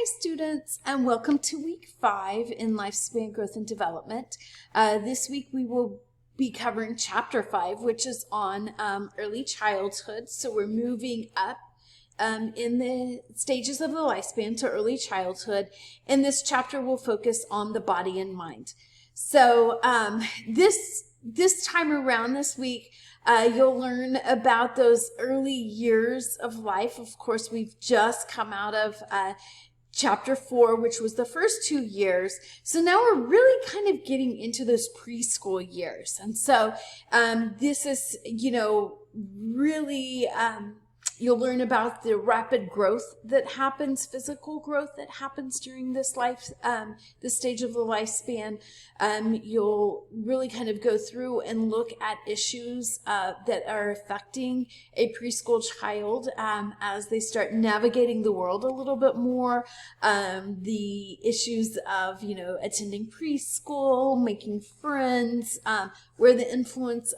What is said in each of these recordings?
Hi students, and welcome to week 5 in Lifespan Growth and Development. This week we will be covering chapter 5, which is on early childhood. So we're moving up in the stages of the lifespan to early childhood, and this chapter will focus on the body and mind. So this time around this week, you'll learn about those early years of life. Of course, we've just come out of chapter 4, which was the first 2 years. So now we're really kind of getting into those preschool years. And so this is, really, you'll learn about the rapid growth that happens, physical growth that happens during this this stage of the lifespan. You'll really kind of go through and look at issues that are affecting a preschool child as they start navigating the world a little bit more. The issues of, attending preschool, making friends, where the influence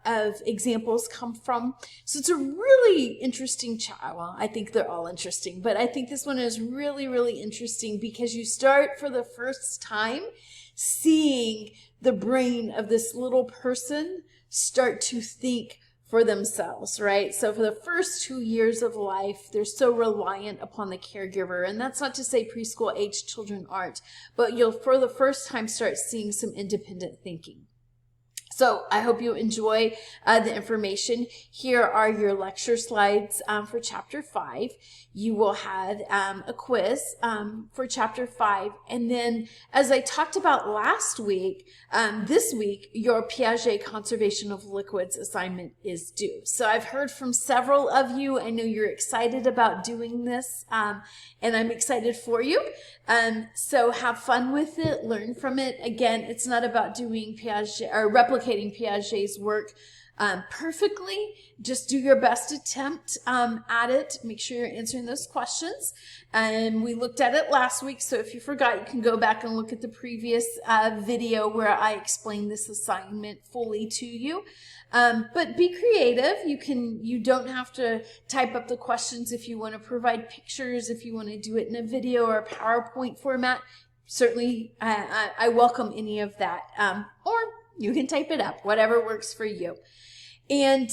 of examples come from. So it's a really interesting well, I think they're all interesting, but I think this one is really, really interesting because you start for the first time seeing the brain of this little person start to think for themselves, right? So for the first 2 years of life, they're so reliant upon the caregiver. And that's not to say preschool age children aren't, but you'll for the first time start seeing some independent thinking. So I hope you enjoy the information. Here are your lecture slides for chapter 5. You will have a quiz for chapter 5. And then, as I talked about last week, this week, your Piaget conservation of liquids assignment is due. So I've heard from several of you. I know you're excited about doing this, and I'm excited for you. So have fun with it, learn from it. Again, it's not about doing Piaget or replicating Piaget's work perfectly. Just do your best attempt at it. Make sure you're answering those questions. And we looked at it last week, so if you forgot, you can go back and look at the previous video where I explained this assignment fully to you. But be creative. You don't have to type up the questions if you want to provide pictures, if you want to do it in a video or a PowerPoint format. Certainly, I welcome any of that. Or you can type it up, whatever works for you. And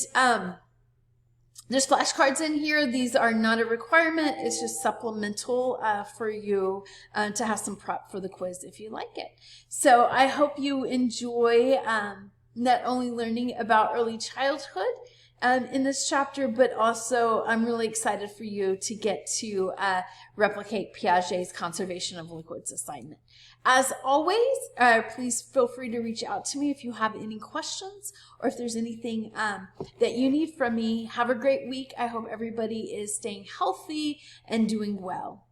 there's flashcards in here. These are not a requirement. It's just supplemental for you to have some prep for the quiz if you like it. So I hope you enjoy not only learning about early childhood in this chapter, but also I'm really excited for you to get to replicate Piaget's conservation of liquids assignment. As always, please feel free to reach out to me if you have any questions or if there's anything that you need from me. Have a great week. I hope everybody is staying healthy and doing well.